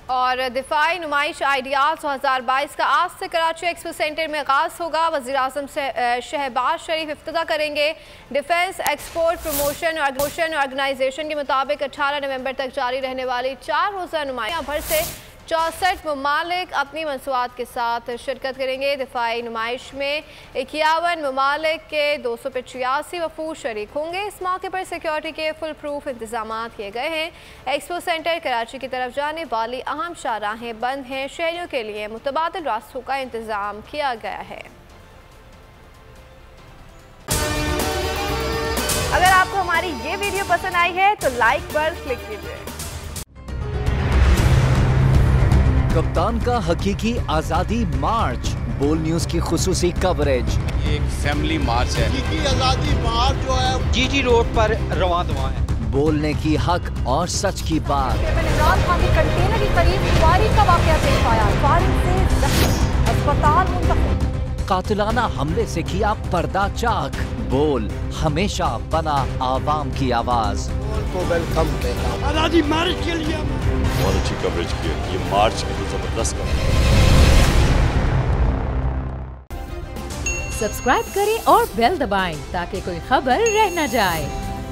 और दिफाई नुमाइश आइडियाज़ 2022 का आज से कराची एक्सपो सेंटर में आगाज़ होगा। वज़ीर-ए-आज़म शहबाज शरीफ इफ्तिताह करेंगे। डिफेंस एक्सपोर्ट प्रमोशन ऑर्गेनाइजेशन के मुताबिक 18 नवंबर तक जारी रहने वाली 4 रोज़ा नुमाइश भर से 64 ममालिक अपनी मसनूआत के साथ शिरकत करेंगे। दिफाई नुमाइश में 51 ममालिक के 285 वफूद शरीक होंगे। इस मौके पर सिक्योरिटी के फुल प्रूफ इंतजाम किए गए हैं। एक्सपो सेंटर कराची की तरफ जाने वाली अहम शाहराहें बंद हैं। शहरियों के लिए मुतबादिल रास्तों का इंतजाम किया गया है। अगर आपको हमारी ये वीडियो पसंद आई है तो लाइक पर क्लिक कीजिए। कप्तान का हकीकी आजादी मार्च, बोल न्यूज की खुसूसी कवरेज। ये एक फैमिली मार्च है। हकीकी आजादी मार्च जो है जीटी रोड पर रवां दवा है। बोलने की हक और सच की बात। इमरान खान के कंटेनर के करीब फायरिंग का वाकया पेश आया। फायरिंग से जख्मी, अस्पताल मुंतकिल। कातिलाना हमले से किया पर्दा चाक। बोल हमेशा बना आवाम की आवाज। को वेलकम देगा आजादी मार्च के लिए बहुत अच्छी कवरेज की है। ये मार्च की तो जबरदस्त कवरेज। सब्सक्राइब करें और बेल दबाएं ताकि कोई खबर रह न जाए।